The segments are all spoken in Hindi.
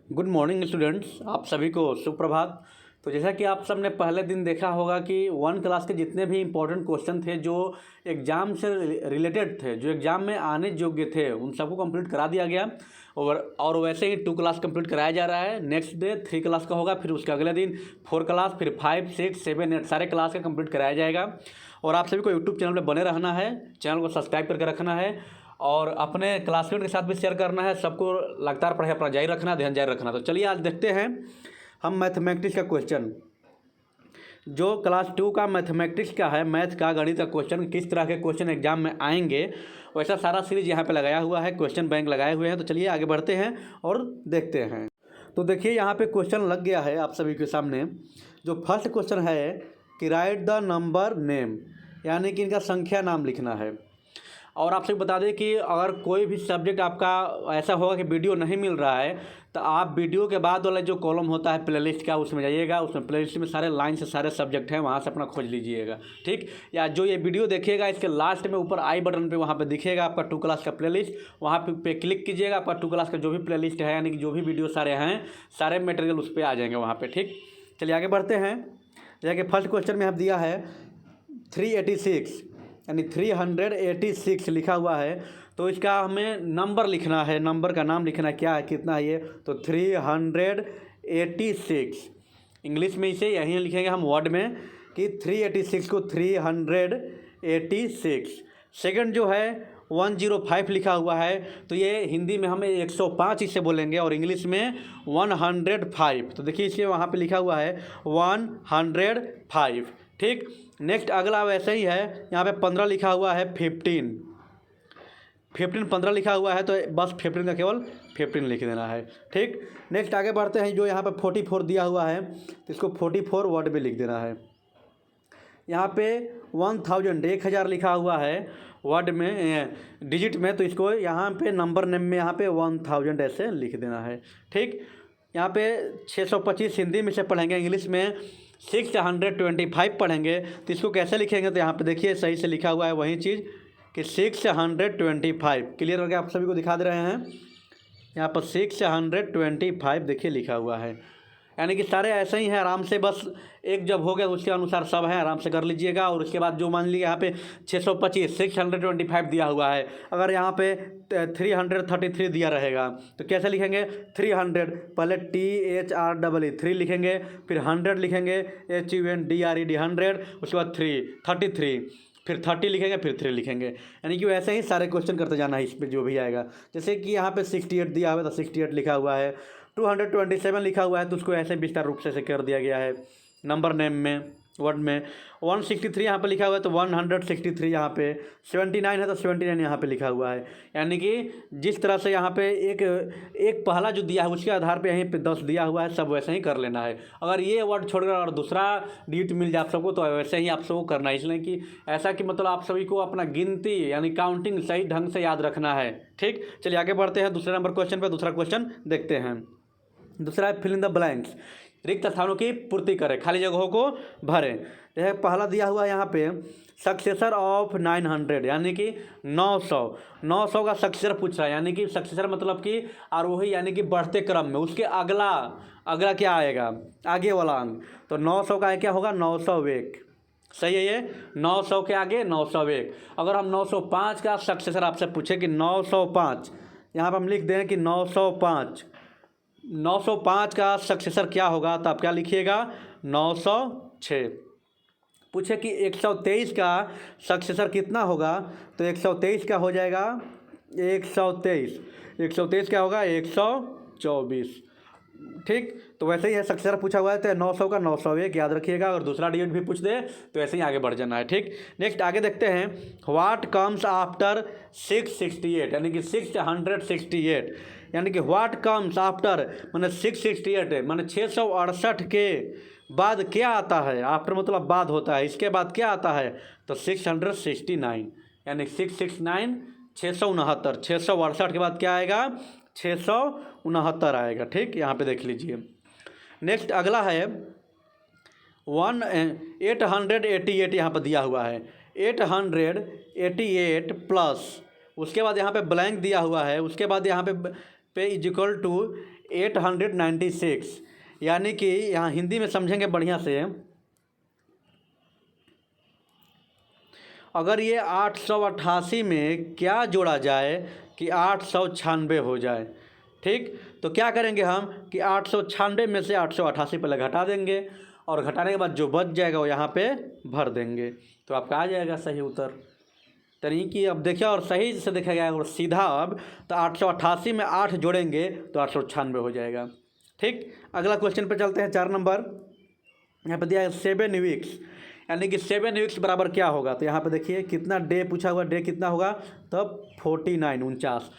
गुड मॉर्निंग स्टूडेंट्स, आप सभी को सुप्रभात। तो जैसा कि आप सब ने पहले दिन देखा होगा कि 1 क्लास के जितने भी इम्पोर्टेंट क्वेश्चन थे जो एग्ज़ाम से रिलेटेड थे, जो एग्ज़ाम में आने योग्य थे, उन सबको कंप्लीट करा दिया गया। और वैसे ही 2 क्लास कंप्लीट कराया जा रहा है। नेक्स्ट डे 3 क्लास का होगा, फिर उसके अगले दिन 4 क्लास, फिर 5, 6, 7, 8 सारे क्लास का कंप्लीट कराया जाएगा। और आप सभी को यूट्यूब चैनल पर बने रहना है, चैनल को सब्सक्राइब करके रखना है और अपने क्लासमेट के साथ भी शेयर करना है। सबको लगातार पढ़ाई अपना जारी रखना, ध्यान जारी रखना। तो चलिए आज देखते हैं हम मैथमेटिक्स का क्वेश्चन, जो क्लास 2 का मैथमेटिक्स का है, मैथ का, गणित का क्वेश्चन, किस तरह के क्वेश्चन एग्जाम में आएंगे, वैसा सारा सीरीज यहाँ पे लगाया हुआ है, क्वेश्चन बैंक लगाए हुए हैं। तो चलिए आगे बढ़ते हैं और देखते हैं। तो देखिए यहाँ पे क्वेश्चन लग गया है आप सभी के सामने। जो फर्स्ट क्वेश्चन है कि राइट द नंबर नेम, यानी कि इनका संख्या नाम लिखना है। और आपसे बता दें कि अगर कोई भी सब्जेक्ट आपका ऐसा होगा कि वीडियो नहीं मिल रहा है, तो आप वीडियो के बाद वाला जो कॉलम होता है प्लेलिस्ट का, उसमें जाइएगा। उसमें प्लेलिस्ट में सारे लाइन से सारे सब्जेक्ट हैं, वहाँ से अपना खोज लीजिएगा, ठीक। या जो ये वीडियो देखिएगा, इसके लास्ट में ऊपर आई बटन पे वहाँ पे दिखेगा आपका 2 क्लास का प्लेलिस्ट, वहाँ पे क्लिक कीजिएगा। आपका 2 क्लास का जो भी प्लेलिस्ट है, यानी कि जो भी वीडियो सारे हैं, सारे मटेरियल उस पर आ जाएंगे वहाँ पर, ठीक। चलिए आगे बढ़ते हैं। जैसे कि फर्स्ट क्वेश्चन में आप दिया है 386, यानी 386 लिखा हुआ है। तो इसका हमें नंबर लिखना है, नंबर का नाम लिखना है, क्या है, कितना है ये। तो 386, इंग्लिश में इसे यहीं लिखेंगे हम वर्ड में कि 386 को 386। सेकंड जो है 105 लिखा हुआ है, तो ये हिंदी में हमें 105 इसे बोलेंगे और इंग्लिश में 105। तो देखिए इसलिए वहाँ पे लिखा हुआ है 105, ठीक। नेक्स्ट अगला वैसे ही है, यहाँ पे 15 लिखा हुआ है, 15 लिखा हुआ है, तो बस 15 का केवल 15 लिख देना है, ठीक। नेक्स्ट आगे बढ़ते हैं। जो यहाँ पे 44 दिया हुआ है, तो इसको 44 वर्ड में लिख देना है। यहाँ पे 1000 लिखा हुआ है वर्ड में, डिजिट में, तो इसको यहाँ पे नंबर नेम में यहाँ पे 1000 ऐसे लिख देना है, ठीक। यहाँ पे 625 हिंदी में से पढ़ेंगे, इंग्लिश में 625 पढ़ेंगे। तो इसको कैसे लिखेंगे, तो यहाँ पे देखिए सही से लिखा हुआ है वही चीज़ कि 625। क्लियर करके आप सभी को दिखा दे रहे हैं। यहाँ पर 625 देखिए लिखा हुआ है, यानी कि सारे ऐसे ही हैं। आराम से बस एक जब हो गया उसके अनुसार सब हैं, आराम से कर लीजिएगा। और उसके बाद जो मान लीजिए यहाँ पे 625 दिया हुआ है, अगर यहाँ पे 333 दिया रहेगा तो कैसे लिखेंगे, 300 पहले THREE 3 लिखेंगे, फिर 100 लिखेंगे, HUNDRED 100, उसके बाद 33, फिर 30 लिखेंगे, फिर 3 लिखेंगे। यानी कि वैसे ही सारे क्वेश्चन करते जाना है इस पर जो भी आएगा। जैसे कि यहाँ पे 68 दिया हुआ है, तो 68 लिखा हुआ है। 227 लिखा हुआ है, तो उसको ऐसे विस्तार रूप से कर दिया गया है नंबर नेम में, वर्ड में। 163 यहाँ पे लिखा हुआ है, तो 163 यहाँ पे। 79 है, तो 79 यहाँ पे लिखा हुआ है। यानी कि जिस तरह से यहाँ पे एक पहला जो दिया है उसके आधार पे यहीं पे 10 दिया हुआ है, सब वैसे ही कर लेना है। अगर ये वर्ड छोड़कर और दूसरा डिजिट मिल जाए आप सबको, तो वैसे ही आप सबको करना है। इसलिए कि ऐसा कि मतलब आप सभी को अपना गिनती यानी काउंटिंग सही ढंग से याद रखना है, ठीक। चलिए आगे बढ़ते हैं दूसरे नंबर क्वेश्चन पर। दूसरा क्वेश्चन देखते हैं। दूसरा है फिल इन द ब्लैंक्स, रिक्त स्थानों की पूर्ति करें, खाली जगहों को भरें। जैसे पहला दिया हुआ है यहाँ पे सक्सेसर ऑफ 900, यानी कि 900 का सक्सेसर पूछ रहा है। यानी कि सक्सेसर मतलब कि आरोही, यानी कि बढ़ते क्रम में उसके अगला क्या आएगा, आगे वाला अंक। तो 900 का क्या होगा, 901, सही है ये। 900 के आगे 901। अगर हम 905 का सक्सेसर आपसे पूछे कि 905, यहाँ पर हम लिख दें कि 905 का सक्सेसर क्या होगा, तो आप क्या लिखिएगा, 906। पूछे कि 123 का सक्सेसर कितना होगा, तो 123 का हो जाएगा 123 क्या होगा, 124, ठीक। तो वैसे ही है, सक्सेसर पूछा हुआ है तो 900 का 901 याद रखिएगा। अगर दूसरा डिजिट भी पूछ दे तो ऐसे ही आगे बढ़ जाना है, ठीक। नेक्स्ट आगे देखते हैं। व्हाट कम्स आफ्टर 668, यानी कि 668, यानी कि व्हाट कम्स आफ्टर मैंने 668 मैंने 668 के बाद क्या आता है। आफ्टर मतलब बाद होता है, इसके बाद क्या आता है, तो 669, यानी 669, 669, 668 के बाद क्या आएगा, 669 आएगा, ठीक। यहाँ पे देख लीजिए। नेक्स्ट अगला है 888, यहाँ पर दिया हुआ है 888 प्लस, उसके बाद यहाँ पे ब्लैंक दिया हुआ है, उसके बाद यहाँ पे पे इज इक्वल टू 896, यानी कि यहाँ हिंदी में समझेंगे बढ़िया से। अगर ये 888 में क्या जोड़ा जाए कि 896 हो जाए, ठीक। तो क्या करेंगे हम कि 896 में से 888 पहले घटा देंगे और घटाने के बाद जो बच जाएगा वो यहाँ पे भर देंगे, तो आपका आ जाएगा सही उत्तर। तरीके अब देखिए, और सही से देखा गया और सीधा अब तो 888 में 8 जोड़ेंगे तो 896 हो जाएगा, ठीक। अगला क्वेश्चन पे चलते हैं, 4 नंबर। यहाँ पे दिया है 7 वीक्स, यानी कि 7 वीक्स बराबर क्या होगा। तो यहाँ पे देखिए कितना डे पूछा हुआ, डे कितना होगा, तब 49।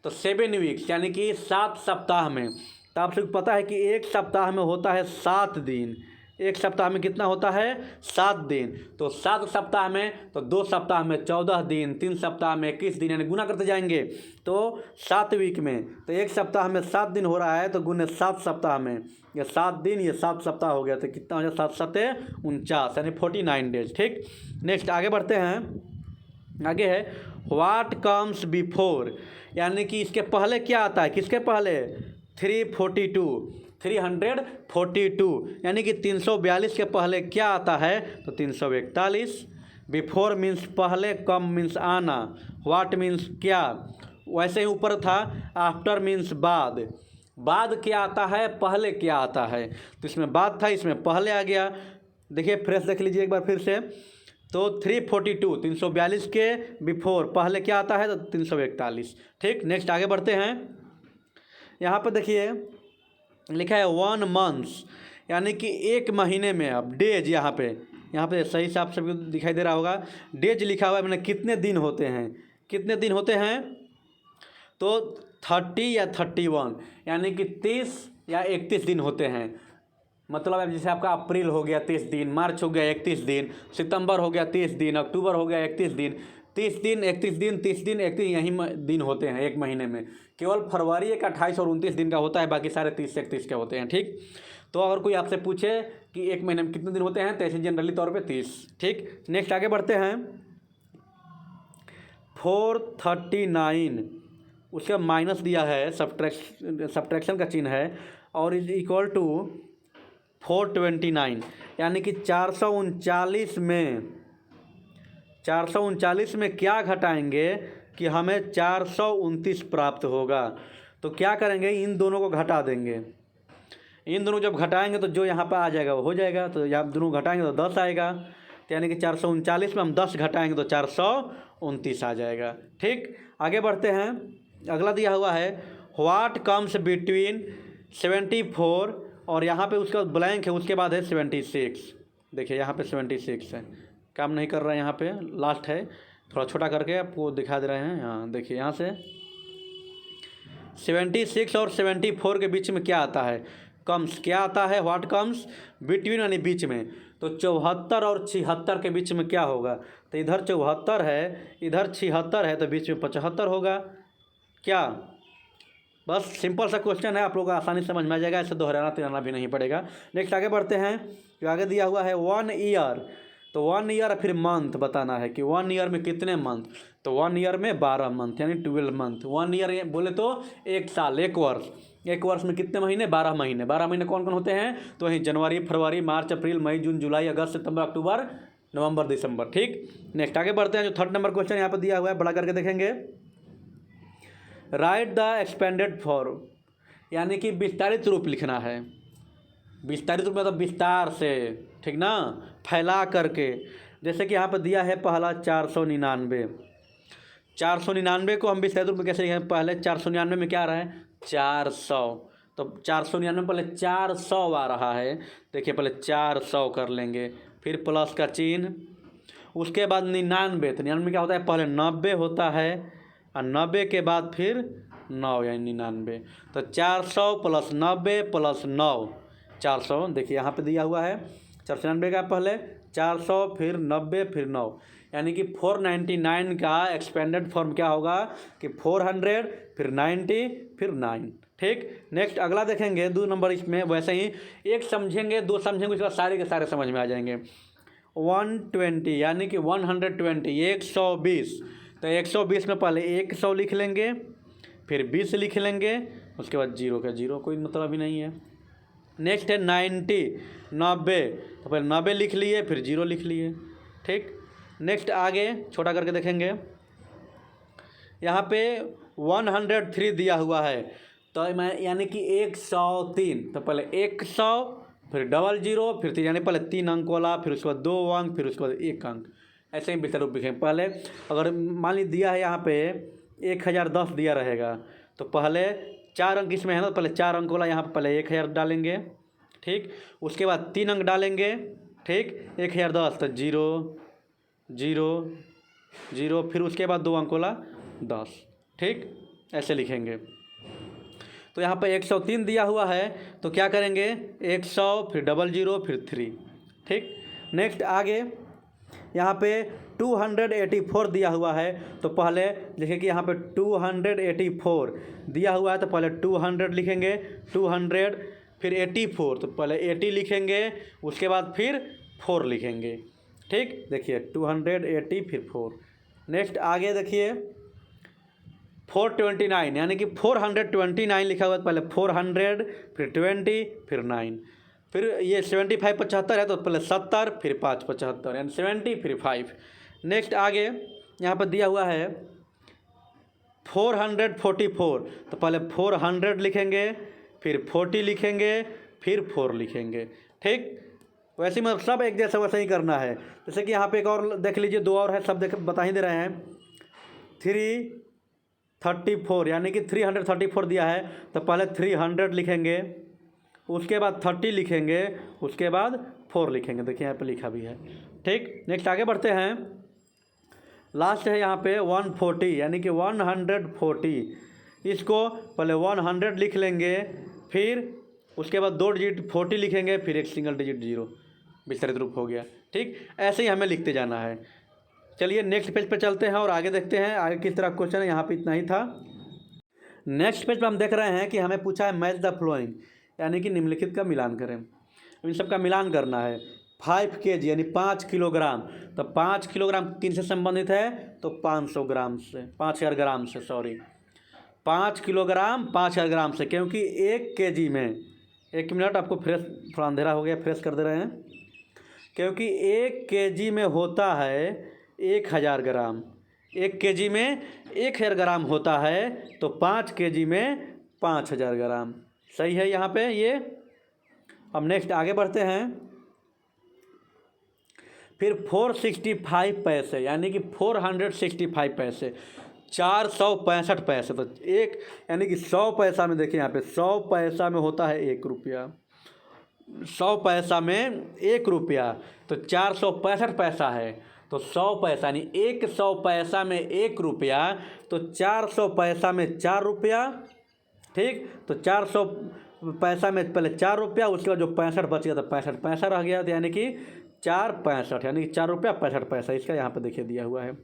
तो 7 वीक्स यानी कि 7 सप्ताह में। तो आप सबको पता है कि एक सप्ताह में होता है 7 दिन, एक सप्ताह में कितना होता है 7 दिन। तो 7 सप्ताह में तो 2 सप्ताह में 14 दिन, 3 सप्ताह में 21 दिन, यानी गुना करते जाएंगे। तो 7 वीक में तो एक सप्ताह में 7 दिन हो रहा है, तो गुने 7 सप्ताह में, ये 7 दिन, ये 7 सप्ताह हो गया, तो कितना हो जाए 7 सत्ते 49, यानी 49 डेज, ठीक। नेक्स्ट आगे बढ़ते हैं। आगे है व्हाट कम्स बिफोर, यानी कि इसके पहले क्या आता है, किसके पहले 342, यानी कि 342 के पहले क्या आता है, तो 341। बिफोर मीन्स पहले, कम मीन्स आना, व्हाट मीन्स क्या। वैसे ही ऊपर था आफ्टर मीन्स बाद, बाद क्या आता है, पहले क्या आता है। तो इसमें बाद था, इसमें पहले आ गया। देखिए फ्रेश देख लीजिए एक बार फिर से। तो 342 342 के बिफोर पहले क्या आता है, तो 341, ठीक। नेक्स्ट आगे बढ़ते हैं। यहाँ पर देखिए लिखा है 1 मंथ्स, यानी कि एक महीने में। अब डेज यहाँ पे सही से आप सबको दिखाई दे रहा होगा, डेज लिखा हुआ है, मैंने कितने दिन होते हैं, कितने दिन होते हैं, तो 30 या 31, यानी कि 30 या 31 दिन होते हैं। मतलब अब जैसे आपका अप्रैल हो गया 30 दिन, मार्च हो गया 31 दिन, सितंबर हो गया 30 दिन, अक्टूबर हो गया 31 दिन, 30 दिन 31 दिन, 30 दिन 31, यही दिन होते हैं एक महीने में। केवल फरवरी एक 28 और 29 दिन का होता है, बाकी सारे 30 से 31 के होते हैं, ठीक। तो अगर कोई आपसे पूछे कि एक महीने में कितने दिन होते हैं, तो ऐसे जनरली तौर पे 30, ठीक। नेक्स्ट आगे बढ़ते हैं। 439, उसका माइनस दिया है, सब्ट्रैक्शन का चिन्ह है, और इज इक्वल टू 429, यानी कि 439 में क्या घटाएंगे कि हमें 429 प्राप्त होगा। तो क्या करेंगे, इन दोनों को घटा देंगे। इन दोनों जब घटाएंगे तो जो यहाँ पर आ जाएगा वो हो जाएगा, तो यहाँ दोनों घटाएंगे तो 10 आएगा। तो यानी कि 439 में हम 10 घटाएंगे तो 429 आ जाएगा, ठीक। आगे बढ़ते हैं। अगला दिया हुआ है व्हाट कम्स बिटवीन 74, और यहाँ पे उसका ब्लैंक है, उसके बाद है 76। देखिए यहाँ पे 76 है, काम नहीं कर रहा है, यहाँ पे लास्ट है, थोड़ा छोटा करके आपको दिखा दे रहे हैं। यहाँ देखिए, यहाँ से 76 और 74 के बीच में क्या आता है, कम्स क्या आता है, व्हाट कम्स बिटवीन, यानी बीच में। तो 74 और 76 के बीच में क्या होगा, तो इधर 74 है, इधर 76 है, तो बीच में 75 होगा क्या। बस सिंपल सा क्वेश्चन है, आप लोगों को आसानी से समझ में आ जाएगा, ऐसे दोहराना तिराना भी नहीं पड़ेगा। नेक्स्ट आगे बढ़ते हैं। जो आगे दिया हुआ है 1 ईयर, तो 1 ईयर फिर मंथ बताना है कि 1 ईयर में कितने मंथ। तो 1 ईयर में 12 मंथ, यानी 12 मंथ। 1 ईयर बोले तो 1 साल, 1 वर्ष। 1 वर्ष में कितने महीने, 12 महीने। 12 महीने कौन कौन होते हैं, तो वहीं जनवरी, फरवरी, मार्च, अप्रैल, मई, जून, जुलाई, अगस्त, सितंबर, अक्टूबर, नवंबर, दिसंबर, ठीक। नेक्स्ट आगे बढ़ते हैं। जो 3rd नंबर क्वेश्चन यहाँ पर दिया हुआ है, बड़ा करके देखेंगे। राइट द एक्सपेंडेड फॉर्म, यानी कि विस्तारित रूप लिखना है। विस्तारित रूप मतलब विस्तार से, ठीक ना, फैला करके। जैसे कि यहाँ पर दिया है पहला 499, 499 को हम विस्तारित रूप में कैसे लिखें। पहले 499 में क्या आ रहा है, 400, तो 499 पहले 400 आ रहा है। देखिए पहले 400 कर लेंगे, फिर प्लस का चिन्ह, उसके बाद 99। तो 99 क्या होता है, पहले 90 होता है, और 90 के बाद फिर 9, यानी 99। तो 400 प्लस 90 प्लस 9, 400। देखिए यहाँ पे दिया हुआ है 499 का पहले 400, फिर 90, फिर 9, यानी कि 499 का एक्सपेंडेड फॉर्म क्या होगा कि 400, फिर 90, फिर 9, ठीक। नेक्स्ट अगला देखेंगे 2 नंबर। इसमें वैसे ही एक समझेंगे, 2 समझेंगे, उसके बाद सारे के सारे समझ में आ जाएंगे। 120, यानी कि 120, 120। तो 120 में पहले 100 लिख लेंगे, फिर 20 लिख लेंगे, उसके बाद जीरो का जीरो, कोई मतलब ही नहीं है। नेक्स्ट है 90, 90, तो पहले 90 लिख लिए फिर जीरो लिख लिए, ठीक। नेक्स्ट आगे छोटा करके देखेंगे, यहाँ पे 103 दिया हुआ है, तो मैं यानी कि 103, तो पहले 100 फिर डबल जीरो फिर 3, यानी पहले 3 अंक वाला, फिर उसके बाद 2 अंक, फिर उसके बाद 1 अंक, ऐसे ही विस्तार रूप लिखेंगे। पहले अगर मान लीजिए दिया है यहाँ पे 1010 दिया रहेगा, तो पहले 4 अंक इसमें है ना, तो पहले 4 अंक वाला यहाँ पर पहले 1000 डालेंगे, ठीक। उसके बाद 3 अंक डालेंगे, ठीक, 1010 तो 0 0 0, फिर उसके बाद 2 अंक वाला 10, ठीक, ऐसे लिखेंगे। तो यहाँ पे 103 दिया हुआ है, तो क्या करेंगे 100 फिर डबल जीरो फिर 3, ठीक। नेक्स्ट आगे यहाँ पे 284 दिया हुआ है, तो पहले देखिए कि यहाँ पे 284 दिया हुआ है, तो पहले 200 लिखेंगे, 200 फिर 84, तो पहले 80 लिखेंगे, उसके बाद फिर 4 लिखेंगे, ठीक। देखिए 280 फिर 4। नेक्स्ट आगे देखिए 429, यानी कि 429 लिखा हुआ है, पहले 400 फिर 20 फिर 9, फिर ये 75 75 है, तो पहले 70 फिर 5 75, यानी 70 फिर 5। नेक्स्ट आगे यहाँ पर दिया हुआ है 444, तो पहले 400 लिखेंगे, फिर 40 लिखेंगे, फिर 4 लिखेंगे, ठीक। वैसे ही मतलब सब एक जैसा वैसे ही करना है। जैसे कि यहाँ पे एक और देख लीजिए, 2 और है, सब देख बता ही दे रहे हैं। 334, यानी कि 334 दिया है, तो पहले 300 लिखेंगे, उसके बाद 30 लिखेंगे, उसके बाद 4 लिखेंगे, देखिए यहाँ पे लिखा भी है, ठीक। नेक्स्ट आगे बढ़ते हैं, लास्ट है यहाँ पे 140, यानी कि 140, इसको पहले 100 लिख लेंगे, फिर उसके बाद 2 डिजिट 40 लिखेंगे, फिर एक सिंगल डिजिट 0, विस्तारित रूप हो गया, ठीक। ऐसे ही हमें लिखते जाना है। चलिए नेक्स्ट पेज पे चलते हैं और आगे देखते हैं आगे किस तरह क्वेश्चन है। यहाँ पे इतना ही था। नेक्स्ट पेज पे हम देख रहे हैं कि हमें पूछा है मैच द फ्लोइंग, यानी कि निम्नलिखित का मिलान करें। इन सब का मिलान करना है। 5 kg यानी 5 किलोग्राम, तो 5 किलोग्राम किन से संबंधित है, तो 500 ग्राम से, 5000 ग्राम से, सॉरी 5 किलोग्राम 5000 ग्राम से, क्योंकि 1 kg में, 1 मिनट आपको फ्रेश, थोड़ा अंधेरा हो गया, फ्रेश कर दे रहे हैं, क्योंकि 1 kg में होता है 1000 ग्राम, 1 kg में 1000 ग्राम होता है, तो 5 kg में 5000 ग्राम, सही है यहाँ पे ये। अब नेक्स्ट आगे बढ़ते हैं, फिर 465 पैसे, यानी कि 465 पैसे, 465 पैसे, तो एक यानी कि 100 पैसा में, देखिए यहाँ पे 100 पैसा में होता है 1 रुपया, 100 पैसा में 1 रुपया, तो 465 पैसा है, तो 100 पैसा यानी 100 पैसा में 1 रुपया, तो 400 पैसा में 4 रुपया, ठीक। तो 400 पैसा में पहले 4 रुपया, उसके बाद जो 65 बच गया तो 65 पैसा रह गया, तो यानी कि 465, यानी कि 4 रुपया 65 पैसा, इसका यहाँ पे देखिए दिया हुआ है।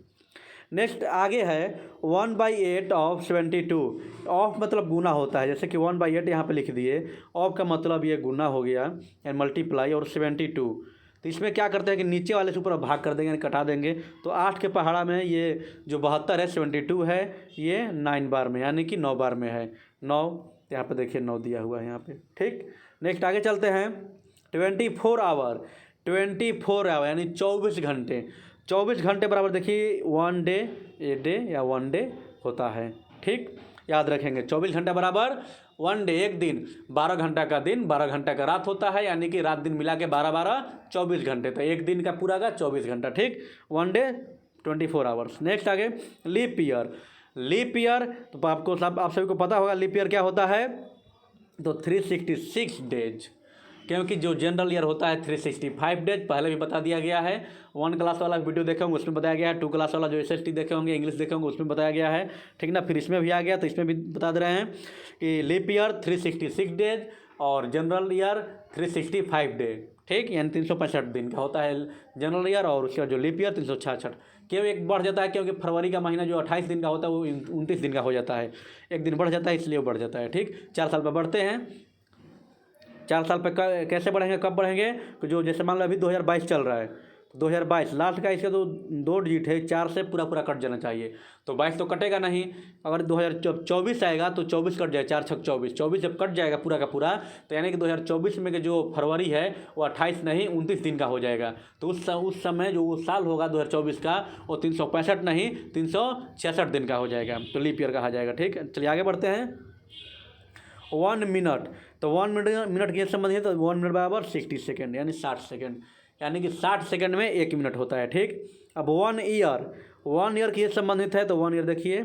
नेक्स्ट आगे है 1/8 ऑफ 72, ऑफ मतलब गुना होता है, जैसे कि 1/8 यहाँ पे लिख दिए, ऑफ का मतलब ये गुना हो गया एंड मल्टीप्लाई, और 72, तो इसमें क्या करते हैं कि नीचे वाले से ऊपर भाग कर देंगे, यानी कटा देंगे, तो 8 के पहाड़ा में ये जो 72 है 72 है, ये 9 बार में, यानी कि 9 बार में है, 9, यहाँ पे देखिए 9 दिया हुआ है यहाँ पे, ठीक। नेक्स्ट आगे चलते हैं, 24 आवर, 24 आवर यानी 24 घंटे, 24 घंटे बराबर देखिए 1 डे, ए डे या 1 डे होता है, ठीक। याद रखेंगे 24 घंटे बराबर 1 डे, एक दिन, 12 घंटा का दिन, 12 घंटा का रात होता है, यानी कि रात दिन मिला के 12 12 24 घंटे, तो एक दिन का पूरा का 24 घंटा, ठीक। 1 डे 24 आवर्स। नेक्स्ट आगे लीप ईयर, लीप ईयर तो आपको आप सभी को पता होगा लीप ईयर क्या होता है, तो 366 डेज, क्योंकि जो जनरल ईयर होता है 365 डेज, पहले भी बता दिया गया है। 1 क्लास वाला वीडियो देखे होंगे उसमें बताया गया है, 2 क्लास वाला जो SST देखे होंगे, इंग्लिश देखे होंगे उसमें बताया गया है, ठीक ना। फिर इसमें भी आ गया, तो इसमें भी बता दे रहे हैं कि लीप ईयर 366 डेज और जनरल ईयर 365 डे, ठीक, यानी 365 दिन का होता है जनरल ईयर, और उसके बाद जो लीप ईयर 366, क्यों एक बढ़ जाता है, क्योंकि फरवरी का महीना जो 28 दिन का होता है वो 29 दिन का हो जाता है, एक दिन बढ़ जाता है, इसलिए वो बढ़ जाता है, ठीक। 4 साल पर बढ़ते हैं, 4 साल पे कैसे बढ़ेंगे, कब बढ़ेंगे, तो जो जैसे मान लो अभी 2022 चल रहा है, 2022 लास्ट का इसका तो 2 डिजिट है, 4 से पूरा पूरा कट जाना चाहिए, तो 22 तो कटेगा नहीं। अगर 2024 आएगा तो 24 कट जाएगा, 4 छक 24, 24 जब कट जाएगा पूरा का पूरा, तो यानी कि 2024 में के जो फरवरी है वो 28 नहीं 29 दिन का हो जाएगा। तो उस समय जो वो साल होगा 2024 का, वो 365 नहीं 366 दिन का हो जाएगा, तो लीप ईयर कहा जाएगा। ठीक है, चलिए आगे बढ़ते हैं। 1 मिनट, तो 1 मिनट के संबंध है, तो 1 मिनट बराबर 60 सेकेंड यानी 60 सेकेंड, यानी कि 60 सेकेंड में 1 मिनट होता है। ठीक, अब 1 ईयर के संबंधित है, तो 1 ईयर देखिए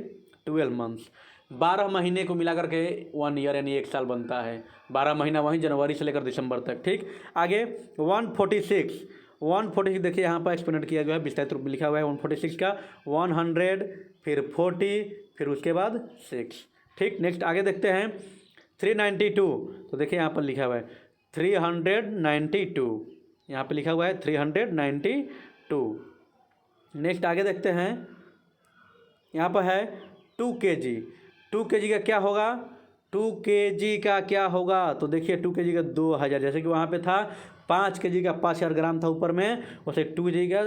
12 मंथ्स, 12 महीने को मिला करके 1 ईयर यानी 1 साल बनता है। 12 महीना वहीं जनवरी से लेकर दिसंबर तक। ठीक, आगे 146 देखिए यहाँ पर एक्सप्लेन किया गया है, विस्तारित रूप में लिखा हुआ है 146 का 100 फिर 40 फिर उसके बाद 6। ठीक, नेक्स्ट आगे देखते हैं 392, तो देखिए यहाँ पर लिखा हुआ है 392, यहाँ पे लिखा हुआ है 392। नेक्स्ट आगे देखते हैं, यहाँ पर है 2 kg, 2 kg का क्या होगा, 2 kg का क्या होगा, तो देखिए 2 kg का 2000, जैसे कि वहाँ पे था 5 kg का 5000 ग्राम था ऊपर में, वैसे 2 kg का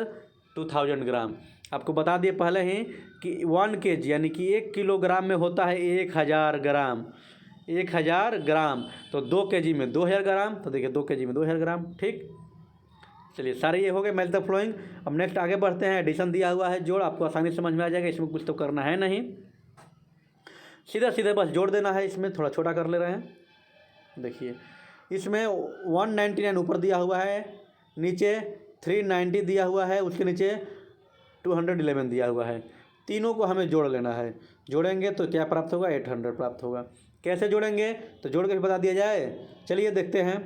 2000 ग्राम। आपको बता दिए पहले ही कि 1 kg यानी कि 1 किलोग्राम में होता है 1000 ग्राम, 1000 ग्राम, तो 2 kg में 2000 ग्राम, तो देखिए 2 kg में 2000 ग्राम। ठीक, चलिए सारे ये हो गए मेल द फ्लोइंग। अब नेक्स्ट आगे बढ़ते हैं, एडिशन दिया हुआ है जोड़, आपको आसानी से समझ में आ जाएगा, इसमें कुछ तो करना है नहीं, सीधे सीधे बस जोड़ देना है। इसमें थोड़ा छोटा कर ले रहे हैं, देखिए इसमें 199 ऊपर दिया हुआ है, नीचे 390 दिया हुआ है, उसके नीचे 211 दिया हुआ है, तीनों को हमें जोड़ लेना है। जोड़ेंगे तो क्या प्राप्त होगा, 800 प्राप्त होगा। कैसे जोड़ेंगे, तो जोड़ के बता दिया जाए, चलिए देखते हैं।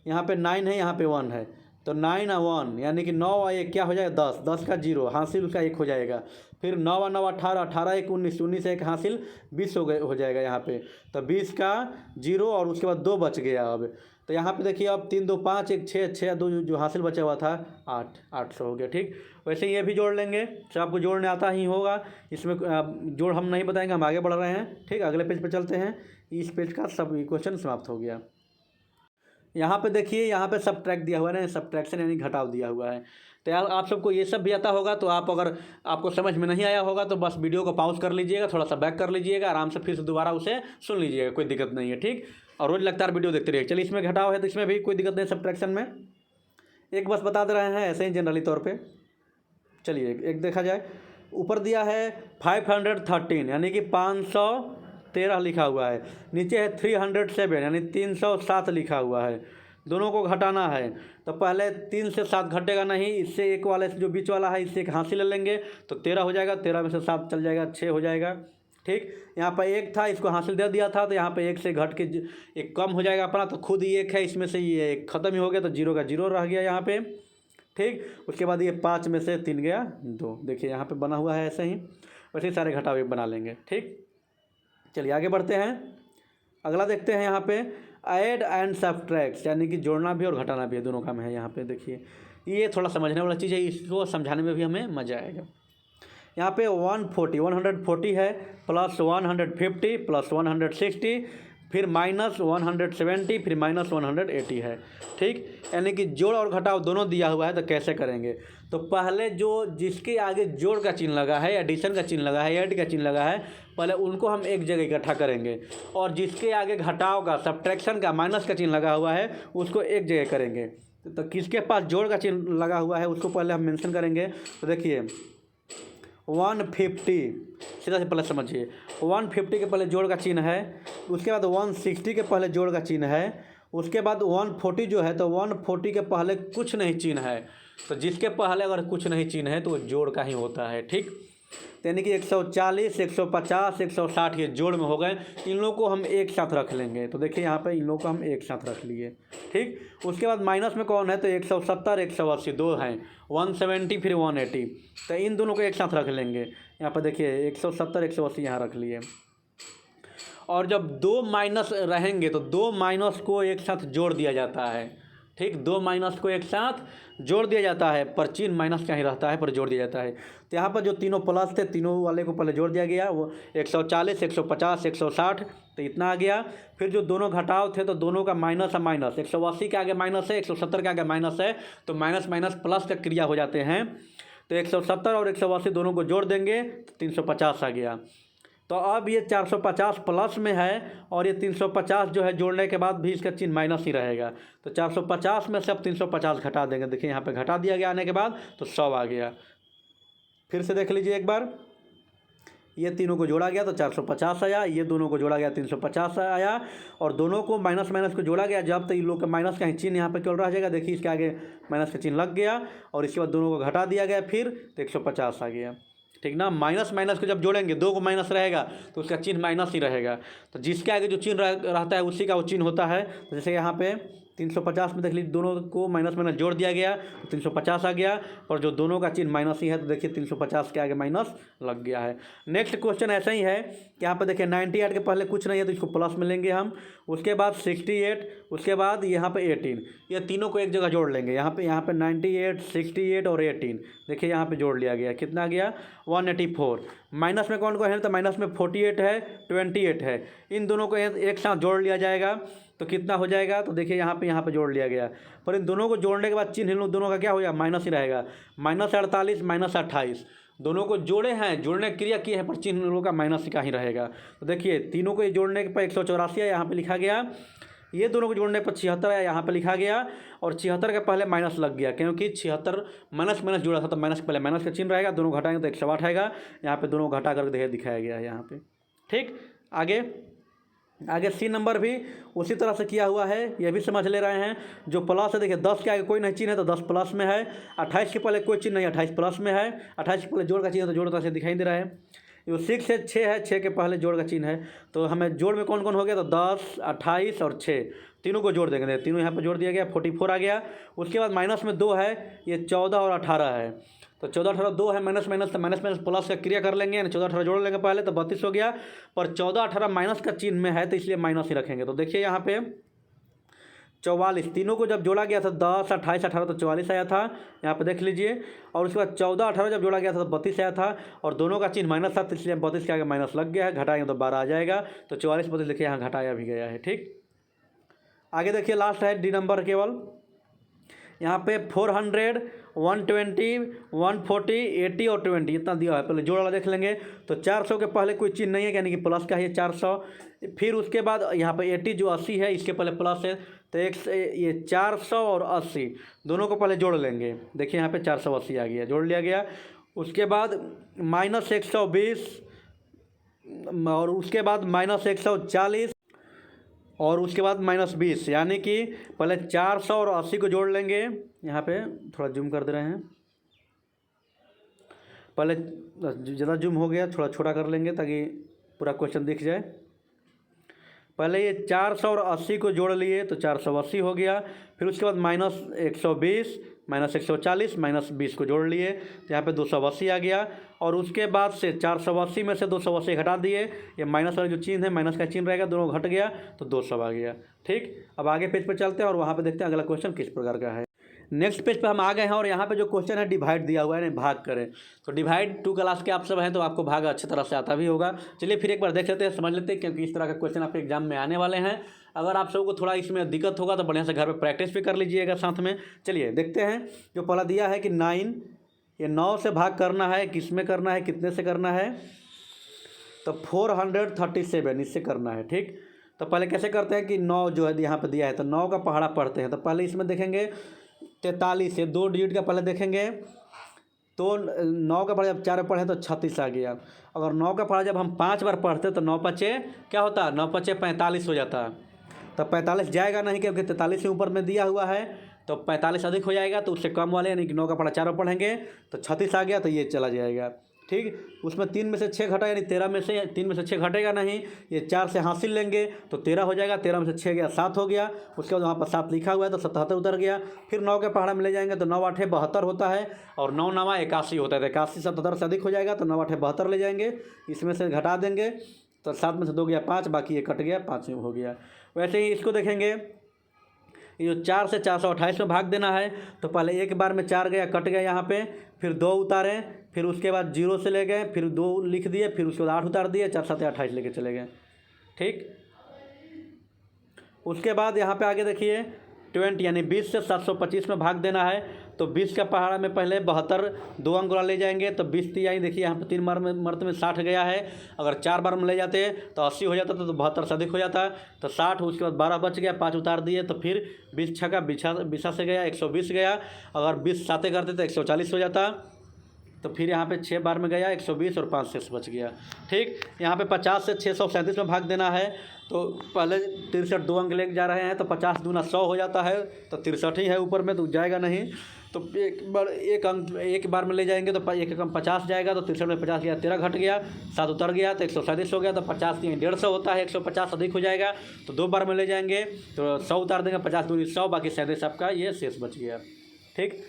यहाँ पे 9 है, यहाँ पे 1 है, तो 9 और 1 यानी कि 9 और 1 क्या हो जाएगा 10, 10 का 0 हासिल उसका 1 हो जाएगा, फिर 9 और 9 18, 18 1 19, 19 1 हासिल 20 हो जाएगा यहाँ पे, तो 20 का 0 और उसके बाद 2 बच गया। अब तो यहाँ पे देखिए, अब 3 2 5 1 6 6 2 जो हासिल बचा हुआ था 800 हो गया। ठीक, वैसे ही ये भी जोड़ लेंगे, सब आपको जोड़ने आता ही होगा, इसमें जोड़ हम नहीं बताएंगे, हम आगे बढ़ रहे हैं। ठीक, अगले पेज पर चलते हैं, इस पेज का सब क्वेश्चन समाप्त हो गया। यहाँ पे देखिए, यहाँ पे सब्ट्रैक्ट दिया हुआ है ना, सब्ट्रैक्शन यानी घटाव दिया हुआ है। तो यार आप सबको ये सब भी आता होगा, तो आप अगर आपको समझ में नहीं आया होगा तो बस वीडियो को पॉज कर लीजिएगा, थोड़ा सा बैक कर लीजिएगा, आराम से फिर से दोबारा उसे सुन लीजिएगा, कोई दिक्कत नहीं है। ठीक, और रोज लगातार वीडियो देखते रहिए। चलिए इसमें घटाव है तो इसमें भी कोई दिक्कत नहीं, सब्ट्रैक्शन में एक बस बता दे रहे हैं ऐसे ही जनरली तौर पर। चलिए एक देखा जाए, ऊपर दिया है 513 यानी कि 513 लिखा हुआ है, नीचे है 307 यानी 307 लिखा हुआ है, दोनों को घटाना है। तो पहले 3 से 7 घटेगा नहीं, इससे एक वाले से जो बीच वाला है इससे एक हासिल ले लेंगे, तो 13 हो जाएगा, 13 में से 7 चल जाएगा 6 हो जाएगा। ठीक, यहाँ पर 1 था, इसको हासिल दे दिया था, तो यहाँ पे 1 से घट के 1 कम हो जाएगा अपना, तो खुद ही 1 है, इसमें से ये 1 ख़त्म ही हो गया, तो 0 का 0 रह गया यहाँ पे। ठीक, उसके बाद ये 5 में से 3 गया 2, देखिए यहाँ पे बना हुआ है ऐसे ही, वैसे ही सारे घटाव बना लेंगे। ठीक, चलिए आगे बढ़ते हैं, अगला देखते हैं। यहाँ पे ऐड एंड सब्ट्रैक्ट यानी कि जोड़ना भी और घटाना भी है, दोनों काम है यहाँ पे। देखिए ये थोड़ा समझने वाला चीज़ है, इसको समझाने में भी हमें मज़ा आएगा। यहाँ पे 140 है, प्लस 150 प्लस 160 फिर माइनस 170 फिर माइनस 180 है। ठीक, यानी कि जोड़ और घटाव दोनों दिया हुआ है, तो कैसे करेंगे, तो पहले जो जिसके आगे जोड़ का चिन्ह लगा है, एडिशन का चिन्ह लगा है, ऐड का चिन्ह लगा है, पहले उनको हम एक जगह इकट्ठा करेंगे, और जिसके आगे घटाव का, सब्ट्रैक्शन का, माइनस का चिन्ह लगा हुआ है उसको एक जगह करेंगे। तो किसके पास जोड़ का चिन्ह लगा हुआ है उसको पहले हम मेंशन करेंगे। तो देखिए 150 सीधा से पहले समझिए, 150 के पहले जोड़ का चिन्ह है, उसके बाद 160 के पहले जोड़ का चिन्ह है, उसके बाद 140 जो है, तो 140 के पहले कुछ नहीं चिन्ह है, तो जिसके पहले अगर कुछ नहीं चिन्ह है तो वो जोड़ का ही होता है। ठीक, यानी कि 140 150 160 ये जोड़ में हो गए, इन लोगों को हम एक साथ रख लेंगे। तो देखिए यहाँ पे इन लोगों को हम एक साथ रख लिए। ठीक, उसके बाद माइनस में कौन है, तो 170 180 दो हैं, 170 फिर 180, तो इन दोनों को एक साथ रख लेंगे। यहाँ पर देखिए 170 180 यहाँ रख लिए, और जब 2 माइनस रहेंगे तो 2 माइनस को एक साथ जोड़ दिया जाता है। ठीक, दो माइनस को एक साथ जोड़ दिया जाता है, पर चिन्ह माइनस का ही रहता है, पर जोड़ दिया जाता है। तो यहाँ पर जो तीनों प्लस थे, तीनों वाले को पहले जोड़ दिया गया, वो 140, 150, 160, तो इतना आ गया। फिर जो दोनों घटाव थे तो दोनों का माइनस है माइनस, 180 के आगे माइनस है, 170 के आगे माइनस है, तो माइनस माइनस प्लस का क्रिया हो जाते हैं। तो 170 और 180 दोनों को जोड़ देंगे तो 350 आ गया। तो अब ये 450 प्लस में है और ये 350 जो है जोड़ने के बाद भी इसका चिन्ह माइनस ही रहेगा। तो 450 में से अब 350 घटा देंगे। देखिए यहाँ पे घटा दिया गया आने के बाद, तो 100 आ गया। फिर से देख लीजिए एक बार, ये तीनों को जोड़ा गया तो 450 आया, ये दोनों को जोड़ा गया 350 आया, और दोनों को माइनस माइनस को जोड़ा गया। जब तक इन लोग का माइनस का ही चिन्ह यहाँ पे केवल रह जाएगा, देखिए इसके आगे माइनस का चिन्ह लग गया, और इसके बाद दोनों को घटा दिया गया, फिर तो 150 आ गया। ठीक ना, माइनस माइनस को जब जोड़ेंगे, दो को माइनस रहेगा तो उसका चिन्ह माइनस ही रहेगा। तो जिसके आगे जो चिन्ह रहता है उसी का वो चिन्ह होता है। तो जैसे यहाँ पे 350 में देख लीजिए दोनों को माइनस माइनस जोड़ दिया गया तो 350 आ गया, और जो दोनों का चिन्ह माइनस ही है तो देखिए 350 के आगे माइनस लग गया है। नेक्स्ट क्वेश्चन ऐसा ही है कि यहाँ पे देखिए 98 के पहले कुछ नहीं है तो इसको प्लस में लेंगे हम, उसके बाद 68, उसके बाद यहाँ पे 18, ये तीनों को एक जगह जोड़ लेंगे। यहाँ पे 98, 68 और 18, देखिए यहाँ पे जोड़ लिया गया, कितना गया 184। माइनस में कौन कौन है, तो माइनस में 48 है, 28 है, इन दोनों को एक साथ जोड़ लिया जाएगा तो कितना हो जाएगा, तो देखिए यहाँ पे जोड़ लिया गया। पर इन दोनों को जोड़ने के बाद चिन्ह इन लोग दोनों का क्या हो जाएगा, माइनस ही रहेगा। -48 -28 दोनों को जोड़े हैं, जोड़ने की क्रिया की है, पर चिन्ह इन लोगों का माइनस का ही रहेगा। तो देखिए तीनों को जोड़ने के पर 184 है, यहाँ पे लिखा गया। ये दोनों को जोड़ने पर 76 है, यहाँ पे लिखा गया, और 76 के पहले माइनस लग गया, क्योंकि 76 माइनस माइनस जुड़ा था तो माइनस के पहले माइनस का चिन्ह रहेगा। दोनों घटाएंगे तो 108 आएगा। यहाँ पे दोनों घटा करके देखिए दिखाया गया है यहाँ पे। ठीक, आगे सी नंबर भी उसी तरह से किया हुआ है, ये भी समझ ले रहे हैं। जो प्लस है देखिए 10 के आगे कोई नहीं चिन्ह है तो 10 प्लस में है, 28 के पहले कोई चिन्ह नहीं, 28 प्लस में है, 28 के पहले जोड़ का चिन्ह है तो जोड़ तरह से दिखाई दे रहा है। जो 6 है 6 है, 6 के पहले जोड़ का चिन्ह है, तो हमें जोड़ में कौन कौन हो गया, तो 10, 28 और 6 तीनों को जोड़ देंगे। तीनों यहाँ पर जोड़ दिया गया, 44 आ गया। उसके बाद माइनस में 2 है, ये 14 और 18 है, तो 14 18 2 है, माइनस माइनस तो माइनस माइनस प्लस का क्रिया कर लेंगे, 14 18 जोड़ लेंगे पहले तो 32 हो गया। पर 14 18 माइनस का चिन्ह में है तो इसलिए माइनस ही रखेंगे। तो देखिए यहाँ पे 44 तीनों को जब जोड़ा गया था 10, 28, 18 तो 44 आया था, यहाँ पे देख लीजिए। और उसके बाद 14 18 जब जोड़ा गया था तो 32 आया था, और दोनों का चिन्ह माइनस था तो इसलिए 32 के आगे माइनस लग गया है, घटाएंगे तो 12 आ जाएगा। तो 44 32 देखिए यहाँ घटाया भी गया है। ठीक, आगे देखिए लास्ट है डी नंबर केवल। यहाँ पे 400, 120, 140, 80 और 20 इतना दिया है। पहले जोड़ वाला देख लेंगे तो 400 के पहले कोई चिन्ह नहीं है, यानी कि प्लस का है 400। फिर उसके बाद यहाँ पे 80 जो 80 है इसके पहले प्लस है, तो ये 400 और 80 दोनों को पहले जोड़ लेंगे। देखिए यहाँ पे 480 आ गया, जोड़ लिया गया। उसके बाद -120 और उसके बाद -140 और उसके बाद -20, यानी कि पहले 400 और 80 को जोड़ लेंगे। यहाँ पे थोड़ा जूम कर दे रहे हैं, पहले ज़्यादा जूम हो गया, थोड़ा छोटा कर लेंगे ताकि पूरा क्वेश्चन दिख जाए। पहले ये 400 और 80 को जोड़ लिए तो 480 हो गया। फिर उसके बाद -120, -140, -20 को जोड़ लिए तो यहाँ पे 280 आ गया। और उसके बाद से 480 में से 280 घटा दिए, ये माइनस वाला जो चिन्ह है माइनस का चिन्ह रहेगा, दोनों घट गया तो 200 आ गया। ठीक, अब आगे पेज पर चलते हैं और वहाँ पे देखते हैं अगला क्वेश्चन किस प्रकार का है। नेक्स्ट पेज पे हम आ गए हैं और यहाँ पे जो क्वेश्चन है डिवाइड दिया हुआ है, नहीं भाग करें। तो डिवाइड 2 क्लास के आप सब हैं तो आपको भाग अच्छी तरह से आता भी होगा। चलिए फिर एक बार देख लेते हैं, समझ लेते हैं, क्योंकि इस तरह का क्वेश्चन आपके एग्जाम में आने वाले हैं। अगर आप सबको थोड़ा इसमें दिक्कत होगा तो बढ़िया से घर पे प्रैक्टिस भी कर लीजिएगा साथ में। चलिए देखते हैं। जो पहला दिया है कि 9, ये 9 से भाग करना है, किस में करना है, कितने से करना है, तो 437 इससे करना है। ठीक, तो पहले कैसे करते हैं कि 9 जो है यहाँ पर दिया है तो 9 का पहाड़ा पढ़ते हैं। तो पहले इसमें देखेंगे 43 से 2 डिजिट का पहले देखेंगे तो 9 का पहाड़ा जब 4 पढ़े तो 36 आ गया। अगर 9 का पहाड़ा जब हम 5 बार पढ़ते तो 9 पचे क्या होता, 9 पचे 45 हो जाता। तो 45 जाएगा नहीं, क्योंकि 43 से ऊपर में दिया हुआ है, तो 45 अधिक हो जाएगा, तो उससे कम वाले यानी कि 9 का पहाड़ा 4 पढ़ेंगे तो 36 आ गया, तो ये चला जाएगा। ठीक, उसमें 3 में से 6 घटा, यानी 13 में से 3 में से 6 घटेगा नहीं, ये 4 से हासिल लेंगे तो 13 हो जाएगा। 13 में से 6 गया 7 हो गया। उसके बाद वहाँ पर 7 लिखा हुआ है तो 77 उतर गया। फिर 9 के पहाड़ा में ले जाएंगे तो 9 8 72 होता है, और 9 9 81 होता है। तो 81 77 से अधिक हो जाएगा तो 9 8 72 ले जाएंगे, इसमें से घटा देंगे तो 7 में से 2 गया 5, बाकी ये कट गया, 5 हो गया। वैसे ही इसको देखेंगे, ये जो 4 से 428 में भाग देना है तो पहले एक बार में 4 गया, कट गया यहाँ पे, फिर 2 उतारे, फिर उसके बाद 0 से ले गए, फिर 2 लिख दिए, फिर उसके बाद 8 उतार दिए, 4 7 28 लेके चले गए। ठीक, उसके बाद यहाँ पे आगे देखिए 20 यानी 20 से 725 में भाग देना है तो 20 का पहाड़ा में पहले 72 2 अंक ले जाएंगे तो 20 तिहाई देखिए यहाँ पे 3 मरते में 60 गया है। अगर 4 बार में ले जाते तो 80 हो जाता, तो 72 से अधिक हो जाता, तो 60, उसके बाद 12 बच गया, 5 उतार दिए, तो फिर 20 छक्का 20 से गया 120 गया। अगर 20 साते करते तो 140 हो जाता, तो फिर यहाँ पे 6 बार में गया 120 और 5 शेष बच गया। ठीक, यहाँ पे 50 से 637 में भाग देना है तो पहले 63 2 अंक लेके जा रहे हैं तो 50 दूना 100 हो जाता है, तो 63 ही है ऊपर में तो जाएगा नहीं, तो एक बार में ले जाएंगे तो एक कम 50 जाएगा, तो 63 में 50 गया, 13 घट गया, 7 उतर गया तो 137 हो गया, तो 50 150 होता है, 150 अधिक हो जाएगा तो 2 बार में ले जाएंगे तो 100 उतार देंगे, 50 दूनी 100, बाकी 37 आपका ये शेष बच गया। ठीक,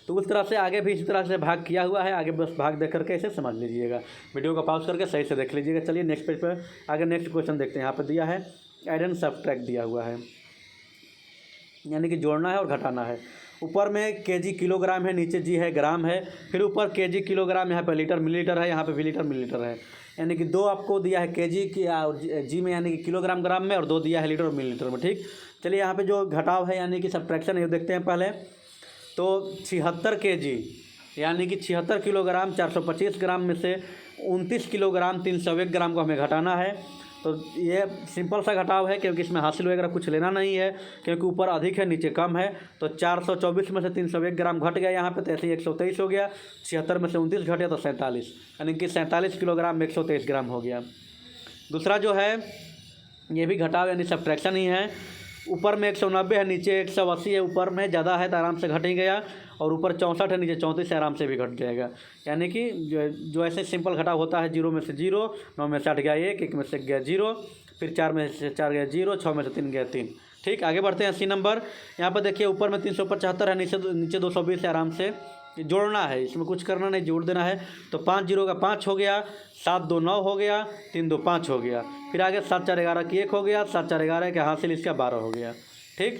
तो उस तरह से आगे भी इसी तरह से भाग किया हुआ है, आगे बस भाग देख करके इसे समझ लीजिएगा, वीडियो को पॉज करके सही से देख लीजिएगा। चलिए नेक्स्ट पेज पर आगे नेक्स्ट क्वेश्चन देखते हैं। यहाँ पर दिया है ऐड एंड सब्ट्रैक्ट दिया हुआ है, यानी कि जोड़ना है और घटाना है। ऊपर में केजी किलोग्राम है, नीचे जी है ग्राम है, फिर ऊपर केजी किलोग्राम, यहाँ पर लीटर मिलीलीटर है, यहाँ पे भी लीटर मिलीलीटर है, यानी कि 2 आपको दिया है केजी की और जी में यानी कि किलोग्राम ग्राम में, और 2 दिया है लीटर और मिलीलीटर में। ठीक, चलिए यहाँ पे जो घटाव है यानी कि सब्ट्रैक्शन है देखते हैं पहले। तो 76 केजी यानी कि 76 किलोग्राम 425 ग्राम में से 29 किलोग्राम 301 ग्राम को हमें घटाना है। तो ये सिंपल सा घटाव है क्योंकि इसमें हासिल वगैरह कुछ लेना नहीं है, क्योंकि ऊपर अधिक है नीचे कम है। तो 424 में से 301 ग्राम घट गया यहाँ पे, तो ऐसे ही 123 हो गया। 76 में से 29 घट गया तो 47, यानी कि 47 किलोग्राम 123 ग्राम हो गया। दूसरा जो है ये भी घटाव यानी सब्ट्रैक्शन ही है। ऊपर में 190 है, नीचे 180 है, ऊपर में ज़्यादा है तो आराम से घट ही गया, और ऊपर 64 है, नीचे 34 है, आराम से भी घट जाएगा। यानी कि जो ऐसे सिंपल घटाव होता है, 0 में से 0, 9 में से 8 गया 1, 1 में से गया 0, फिर 4 में से 4 गया 0, 6 में से 3 गया 3। ठीक, आगे बढ़ते हैं 80 नंबर। यहाँ पर देखिए ऊपर में 375 है, नीचे 220 है, आराम से जोड़ना है, इसमें कुछ करना नहीं, जोड़ देना है। तो 5 0 का 5 हो गया, 7 2 9 हो गया, 3 2 5 हो गया, फिर आगे 7 4 11 की 1 हो गया, 7 4 11 के हासिल इसका 12 हो गया। ठीक,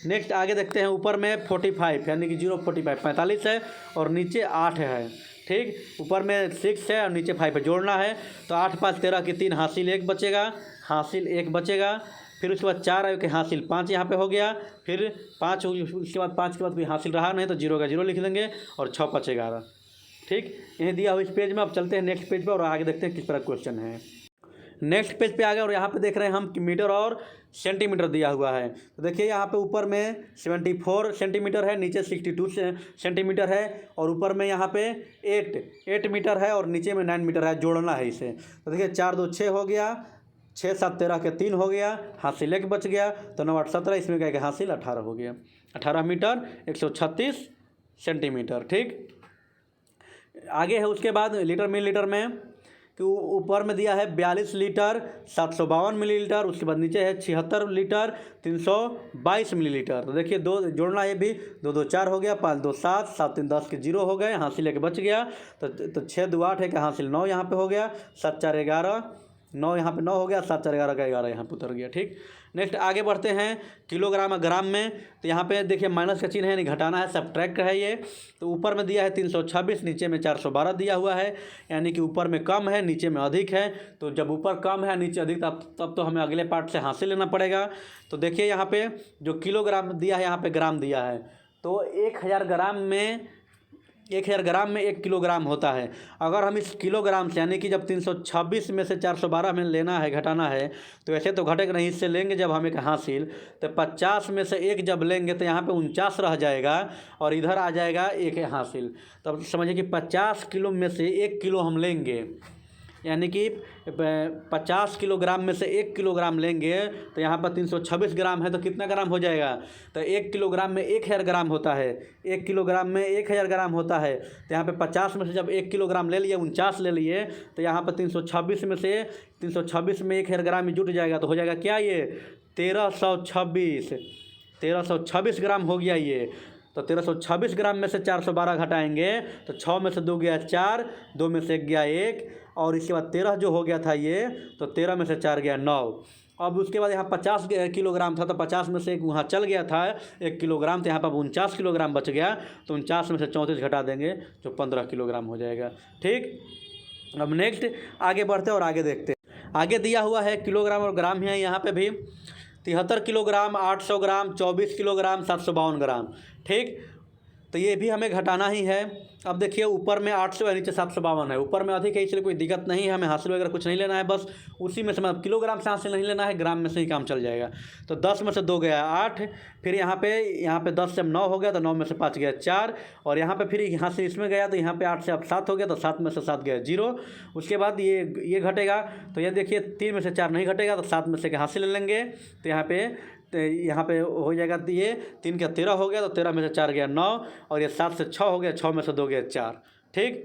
नेक्स्ट आगे देखते हैं। ऊपर में 45 यानी कि 045 45 है और नीचे 8 है। ठीक, ऊपर में 6 है और नीचे 5 है, जोड़ना है। तो 8 5 13 की 3, हासिल 1 बचेगा, हासिल 1 बचेगा। फिर उसके बाद 4 आए कि हासिल 5 यहाँ पे हो गया, फिर 5 उसके बाद 5 के बाद कोई हासिल रहा नहीं तो 0 का 0 लिख देंगे, और 6 5 11। ठीक, यही दिया हुआ इस पेज में। अब चलते हैं नेक्स्ट पेज पर और आगे देखते हैं किस तरह क्वेश्चन है। नेक्स्ट पेज पे आ गए और यहाँ पे देख रहे हैं हम कि मीटर और सेंटीमीटर दिया हुआ है। तो देखिए यहाँ पे ऊपर में 74 सेंटीमीटर है, नीचे 62 सेंटीमीटर है, और ऊपर में यहाँ पे 8 मीटर है और नीचे में 9 मीटर है। जोड़ना है इसे। तो देखिए 4 2 6 हो गया, 6 7 13 के 3 हो गया, हासिल 1 बच गया, तो 9 8 17, इसमें क्या हासिल 18 हो गया। 18 मीटर 136 सेंटीमीटर। ठीक, आगे है उसके बाद लीटर मिलीलीटर में, कि ऊपर में दिया है 42 लीटर 752 मिलीलीटर, उसके बाद नीचे है 76 लीटर 322 मिलीलीटर। तो देखिए 2 जोड़ना, ये भी 2 2 4 हो गया, 5 2 7, 7 3 10 के 0 हो गए, हासिल 1 बच गया। तो 6 2 8 है कि हासिल 9 यहाँ पे हो गया, 7 4 11, 9 यहाँ पे 9 हो गया, 7 4 11 का 11 यहाँ पे उतर गया। ठीक, नेक्स्ट आगे बढ़ते हैं किलोग्राम और ग्राम में। तो यहाँ पे देखिए माइनस का चिन्ह है, यानी घटाना है, सब्ट्रैक्ट है ये। तो ऊपर में दिया है 326, नीचे में 412 दिया हुआ है, यानी कि ऊपर में कम है नीचे में अधिक है। तो जब ऊपर कम है नीचे अधिक, तब तो हमें अगले पार्ट से हासिल लेना पड़ेगा। तो देखिए यहाँ पे जो किलोग्राम दिया है, यहाँ पे ग्राम दिया है। तो 1000 ग्राम में 1000 ग्राम में 1 किलोग्राम होता है। अगर हम इस किलोग्राम से यानी कि जब 326 में से 412 में लेना है, घटाना है, तो ऐसे तो घटेगा नहीं, इससे लेंगे जब हम एक हासिल, तो 50 में से 1 जब लेंगे तो यहाँ पे 49 रह जाएगा और इधर आ जाएगा 1 हासिल। तब समझिए कि 50 किलो में से 1 किलो हम लेंगे, यानी कि 50 किलोग्राम में से 1 किलोग्राम लेंगे, तो यहाँ पर 326 ग्राम है तो कितना ग्राम हो जाएगा। तो 1 किलोग्राम में 1000 ग्राम होता है, 1 किलोग्राम में 1000 ग्राम होता है। तो यहाँ पे 50 में से जब 1 किलोग्राम ले लिए, 49 ले लिए, तो यहाँ पर 326 में से 326 में 1000 ग्राम में जुट जाएगा, तो हो जाएगा क्या, ये 1326 ग्राम हो गया ये। तो 1326 ग्राम में से 412 घटाएंगे तो 6 में से 2 गया 4, 2 में से 1 गया 1, और इसके बाद 13 जो हो गया था ये, तो 13 में से 4 गया 9। अब उसके बाद यहाँ 50 किलोग्राम था, तो 50 में से एक वहाँ चल गया था 1 किलोग्राम, तो यहाँ पर 49 किलोग्राम बच गया, तो 49 में से 34 घटा देंगे जो 15 किलोग्राम हो जाएगा। ठीक, अब नेक्स्ट आगे बढ़ते हैं और आगे देखते हैं। आगे दिया हुआ है किलोग्राम और ग्राम है, यहाँ पे भी 73 किलोग्राम, 800 ग्राम, 24 किलोग्राम, 752 ग्राम। ठीक, तो ये भी हमें घटाना ही है। अब देखिए ऊपर में 800 है, नीचे 752 है, ऊपर में अधिक है इसलिए कोई दिक्कत नहीं है, हमें हासिल वगैरह कुछ नहीं लेना है, बस उसी में से मतलब किलोग्राम से हासिल नहीं लेना है, ग्राम में से ही काम चल जाएगा। तो 10 में से 2 गया 8, फिर यहाँ पे 10 से 9 हो गया, तो 9 में से 5 गया 4, और यहाँ पे फिर यहाँ से इसमें गया, तो यहाँ पे 8 से अब 7 हो गया, तो 7 में से 7 गया 0। उसके बाद ये घटेगा, तो ये देखिए 3 में से 4 नहीं घटेगा, तो 7 में से हासिल ले लेंगे, तो यहाँ पे हो जाएगा, तो ये 3 का 13 हो गया, तो 13 में से 4 गया 9, और ये 7 से 6 हो गया, 6 में से 2 गया 4। ठीक,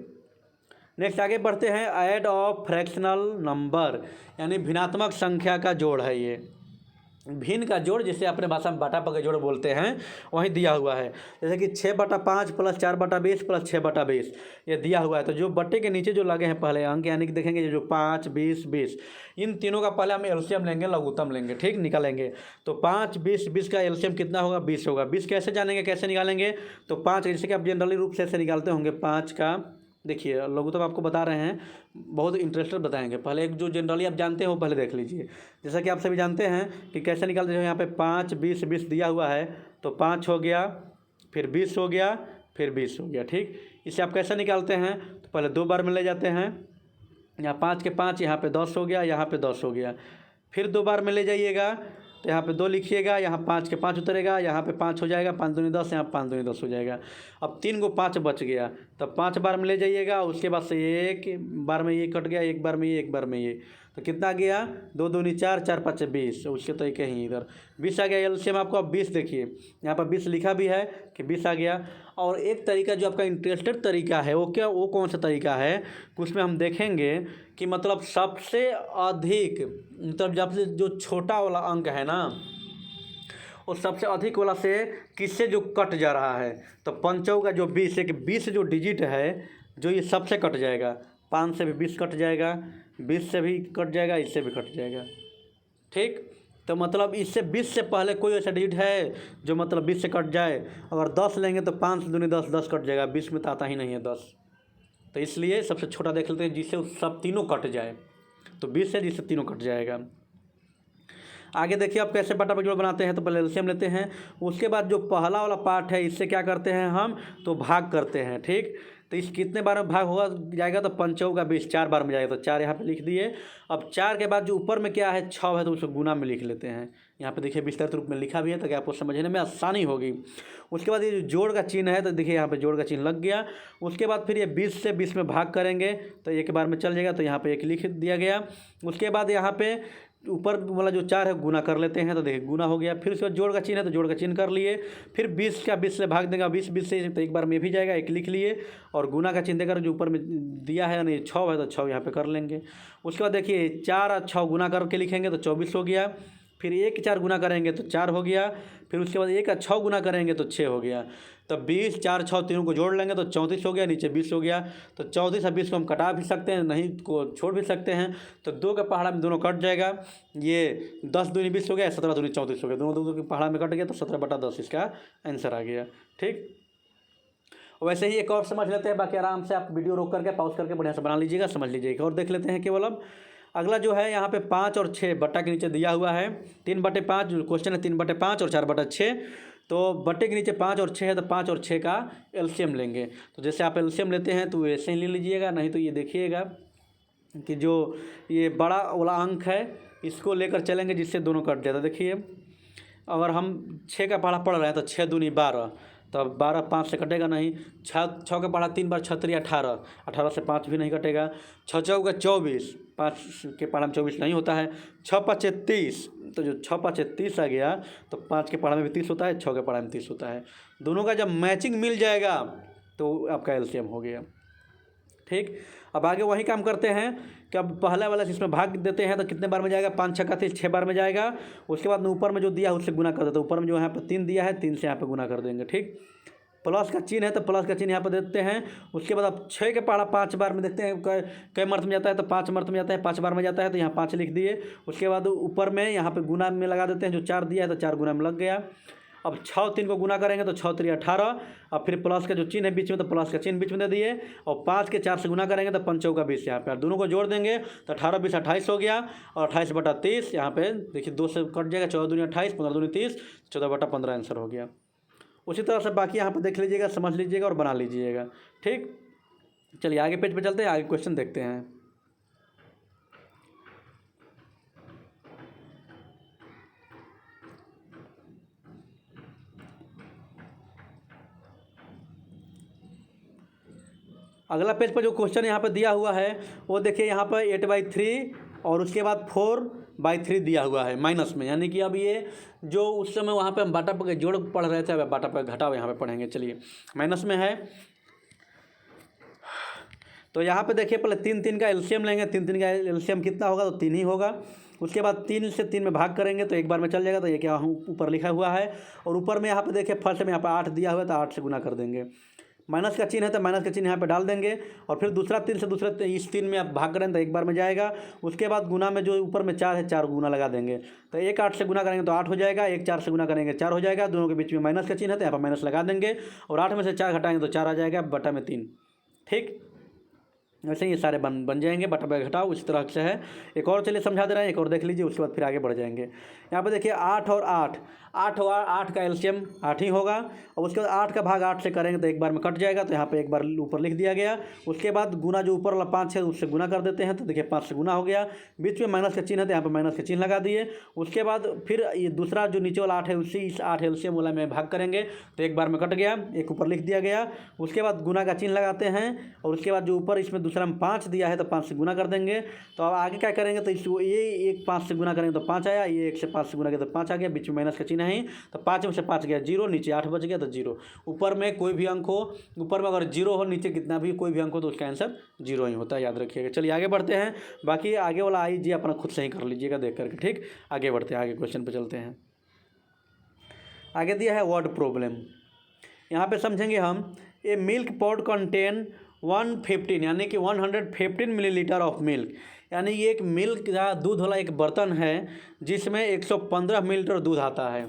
नेक्स्ट आगे बढ़ते हैं। ऐड ऑफ फ्रैक्शनल नंबर, यानी भिन्नात्मक संख्या का जोड़ है। ये भिन्न का जोड़, जिसे अपने भाषा में बाटा पके जोड़ बोलते हैं, वही दिया हुआ है। जैसे कि 6/5 + 4/20 + 6/20 ये दिया हुआ है। तो जो बट्टे के नीचे जो लगे हैं पहले अंक, यानी कि देखेंगे जो 5, 20, 20, इन तीनों का पहले हम एलसीएम लेंगे, लघुत्तम लेंगे। ठीक, निकालेंगे तो 5, 20, 20 का एलसीएम कितना होगा? 20 होगा। 20 कैसे जानेंगे, कैसे निकालेंगे? तो 5, जैसे कि आप जनरली रूप से ऐसे निकालते होंगे 5 का, देखिए लघुत्तम आपको बता रहे हैं, बहुत इंटरेस्टेड बताएंगे। पहले एक जो जनरली आप जानते हो पहले देख लीजिए। जैसा कि आप सभी जानते हैं कि कैसे निकालते हैं। यहाँ पे 5, 20, 20 दिया हुआ है, तो 5 हो गया, फिर 20 हो गया, फिर 20 हो गया। ठीक, इसे आप कैसे निकालते हैं? तो पहले 2 बार में ले जाते हैं, यहाँ 5 के 5, यहाँ पे 10 हो गया, यहाँ पे 10 हो गया, फिर 2 बार में ले जाइएगा, तो यहाँ पे 2 लिखिएगा, यहाँ 5 के 5 उतरेगा, यहाँ पे 5 हो जाएगा, 5 दूनी 10, यहाँ 5 दूनी 10 हो जाएगा। अब 3 को 5 बच गया, तब 5 बार में ले जाइएगा, उसके बाद से 1 बार में ये कट गया, 1 बार में ये, 1 बार में ये, तो कितना गया? 2 दूनी 4, 4 5 20, उसके तरीके ही इधर 20 आ गया एलसीएम आपको। अब 20 देखिए, यहाँ पर 20 लिखा भी है कि 20 आ गया। और एक तरीका जो आपका इंटरेस्टेड तरीका है, वो कौन सा तरीका है? उसमें हम देखेंगे कि मतलब सबसे अधिक, मतलब जब से जो छोटा वाला अंक है ना, और सबसे अधिक वाला से किससे जो कट जा रहा है, तो पंचों का जो 20 है कि 20 जो डिजिट है, जो ये सबसे कट जाएगा। 5 से भी 20 कट जाएगा, 20 से भी कट जाएगा, इससे भी कट जाएगा। ठीक, तो मतलब इससे 20 से पहले कोई ऐसा डिजिट है जो मतलब 20 से कट जाए? अगर 10 लेंगे तो 5 दूनी 10, 10 कट जाएगा, 20 में तो आता ही नहीं है 10। तो इसलिए सबसे छोटा देख लेते हैं जिससे सब तीनों कट जाए, तो 20 है जिससे तीनों कट जाएगा। आगे देखिए आप कैसे बटा जोड़ बनाते हैं। तो पहले एलसीएम लेते हैं, उसके बाद जो पहला वाला पार्ट है इससे क्या करते हैं हम? तो भाग करते हैं। ठीक, तो इस कितने बार में भाग होगा जाएगा? तो 5 का 20, 4 बार में जाएगा, तो 4 यहाँ पे लिख दिए। अब 4 के बाद जो ऊपर में क्या है? 6 है, तो उसको गुना में लिख लेते हैं। यहाँ पे देखिए विस्तृत रूप में लिखा भी है ताकि आपको समझने में आसानी होगी। उसके बाद ये जो जोड़ का चिन्ह है, तो देखिए यहाँ पे जोड़ का चिन्ह लग गया। उसके बाद फिर ये 20 से 20 में भाग करेंगे, तो एक बार में चल जाएगा, तो यहाँ पे 1 लिख दिया गया। उसके बाद यहाँ पे ऊपर वाला जो 4 है गुना कर लेते हैं, तो देखिए गुना हो गया। फिर उसके बाद जोड़ का चिन्ह है, तो जोड़ का चिन्ह कर लिए। फिर 20 का 20 से भाग देगा, 20 20 से, तो एक बार में भी जाएगा, 1 लिख लिए। और गुना का चिन्ह देकर जो ऊपर में दिया है यानी 6 है, तो 6 यहाँ पे कर लेंगे। उसके बाद देखिए 4 और 6 गुना करके लिखेंगे, तो 24 हो गया। फिर 1 4 गुना करेंगे तो 4 हो गया। फिर उसके बाद 1 का 6 गुना करेंगे तो 6 हो गया। तब 20, 4, 6 तीनों को जोड़ लेंगे तो 34 हो गया, नीचे 20 हो गया। तो 34 और 20 को हम कटा भी सकते हैं, नहीं को छोड़ भी सकते हैं। तो 2 के पहाड़ा में दोनों कट जाएगा। ये 10 दूनी 20 हो गया, 17 दूनी 34 हो गया, दोनों 2 के पहाड़ा में कट गया, तो 17/10 इसका आंसर आ गया। ठीक, वैसे ही एक और समझ लेते हैं, बाकी आराम से आप वीडियो रोक करके पॉज करके बढ़िया से बना लीजिएगा, समझ लीजिएगा। और देख लेते हैं केवल अब अगला जो है यहाँ पे 5 और 6 बट्टा के नीचे दिया हुआ है। 3/5 जो क्वेश्चन है, 3/5 और 4/6। तो बट्टे के नीचे 5 और 6 है, तो 5 और 6 का एलसीएम लेंगे। तो जैसे आप एलसीएम लेते हैं तो ऐसे ही ले लीजिएगा, नहीं तो ये देखिएगा कि जो ये बड़ा वाला अंक है इसको लेकर चलेंगे जिससे दोनों कट जाता है। देखिए अगर हम 6 का पहाड़ा पढ़ रहे हैं तो 6 दूनी 12, तो 12 5 से कटेगा नहीं। 6 का पहाड़ा 3 बार 6 3 18, 18 से 5 भी नहीं कटेगा। 6 चौका 24, 5 के पहाड़ा में 24 नहीं होता है। 6 5 30, तो जो 6 5 30 आ गया, तो 5 के पहाड़ा में भी 30 होता है, 6 के पहाड़ा में 30 होता है। दोनों का जब मैचिंग मिल जाएगा तो आपका एलसीएम हो गया। ठीक, अब आगे वही काम करते हैं कि अब पहला वाला इसमें भाग देते हैं, तो कितने बार में जाएगा? 5 6 का 30, 6 बार में जाएगा। उसके बाद में ऊपर में जो दिया है उससे गुना कर देते हैं। ऊपर में जो यहाँ पर 3 दिया है, 3 से यहाँ पे गुना कर देंगे। ठीक, प्लस का चिन्ह है तो प्लस का चिन्ह यहाँ पर देते हैं। उसके बाद आप 6 के पहाड़ा 5 बार में देखते हैं कई मर्त में जाता है, तो 5 मर्त में जाता है, 5 बार में जाता है, तो यहाँ 5 लिख दिए। उसके बाद ऊपर में यहाँ पे गुना में लगा देते हैं, जो 4 दिया है तो 4 गुना में लग गया। अब 6 3 को गुना करेंगे तो 6 3 18, और फिर प्लस का जो चिन्ह है बीच में तो प्लस का चिन्ह बीच में दे दिए, और 5 के 4 से गुना करेंगे तो 5 चौका 20 यहाँ पे दोनों को जोड़ देंगे तो 18 20 28 हो गया, और 28/30 यहाँ पे देखिए 2 से कट जाएगा, 14 दूनी 28, 15 दूनी 30, 14/15 आंसर हो गया। उसी तरह से बाकी यहाँ पर देख लीजिएगा, समझ लीजिएगा और बना लीजिएगा। ठीक, चलिए आगे पेज पे चलते हैं, आगे क्वेश्चन देखते हैं। अगला पेज पर जो क्वेश्चन यहाँ पर दिया हुआ है वो देखिए, यहाँ पर 8/3 और उसके बाद 4/3 दिया हुआ है माइनस में, यानी कि अब ये जो उस समय वहाँ पे हम बाटा पर जोड़ पढ़ रहे थे, अब बाटा पर घटाव यहाँ पे पढ़ेंगे। चलिए माइनस में है तो यहाँ पे देखिए पहले 3 3 का एलसीएम लेंगे। 3 3 का एलसीएम कितना होगा, तो 3 ही होगा। उसके बाद 3 से 3 में भाग करेंगे तो एक बार में चल जाएगा, तो ये क्या ऊपर लिखा हुआ है। और ऊपर में यहाँ पे देखिए फर्स्ट में यहाँ पे 8 दिया हुआ है तो 8 से गुना कर देंगे। माइनस का चिन्ह है तो माइनस का चिन्ह यहाँ पे डाल देंगे, और फिर दूसरा 3 से दूसरे इस 3 में आप भाग करें तो एक बार में जाएगा। उसके बाद गुना में जो ऊपर में 4 है 4 गुना लगा देंगे, तो एक 8 से गुना करेंगे तो 8 हो जाएगा, एक 4 से गुना करेंगे 4 हो जाएगा। दोनों के बीच में माइनस का चिन्ह है तो यहाँ पर माइनस लगा देंगे, और 8 में से 4 घटाएंगे तो 4 आ जाएगा बटा में 3। ठीक, वैसे ये सारे बन जाएंगे, बटा पे घटाओ उसी तरह से है। एक और चलिए समझा दे रहे हैं, एक और देख लीजिए, उसके बाद फिर आगे बढ़ जाएंगे। यहाँ पे देखिए 8 और 8, 8 और 8 का एलसीएम 8 ही होगा, और उसके बाद 8 का भाग 8 से करेंगे तो एक बार में कट जाएगा, तो यहाँ पे एक बार ऊपर लिख दिया गया। उसके बाद गुना जो ऊपर वाला 5 है उससे गुना कर देते हैं, तो देखिए 5 से गुना हो गया। बीच में माइनस का चिन्ह है तो यहाँ पर माइनस का चिन्ह लगा दिए। उसके बाद फिर ये दूसरा जो नीचे वाला 8 है उसी इस 8 एलसीएम वाला में भाग करेंगे तो एक बार में कट गया, एक ऊपर लिख दिया गया। उसके बाद गुना का चिन्ह लगाते हैं, और उसके बाद जो ऊपर इसमें दूसरा में 5 दिया है तो 5 से गुना कर देंगे। तो अब आगे क्या करेंगे, तो इसको ये एक 5 से गुना करेंगे तो 5 आया, ये 1 से 5 से गुना किया तो 5 आ गया, बीच में माइनस का चिन्ह है तो 5 में से 5 गया 0, नीचे 8 बच गया तो 0। ऊपर में कोई भी अंक हो, ऊपर में अगर 0 हो, नीचे कितना भी कोई भी अंक हो तो उसका आंसर 0 ही होता है, याद रखिएगा। चलिए आगे बढ़ते हैं, बाकी आगे वाला आई जी अपना खुद से ही कर लीजिएगा देख करके। ठीक, आगे बढ़ते हैं, आगे क्वेश्चन पर चलते हैं। आगे दिया है वर्ड प्रॉब्लम, यहाँ पे समझेंगे हम। ए मिल्क पॉट कंटेन 115 यानी कि 115 मिलीलीटर ऑफ मिल्क, यानी ये एक मिल्क का दूध वाला एक बर्तन है जिसमें 115 मिलीलीटर दूध आता है।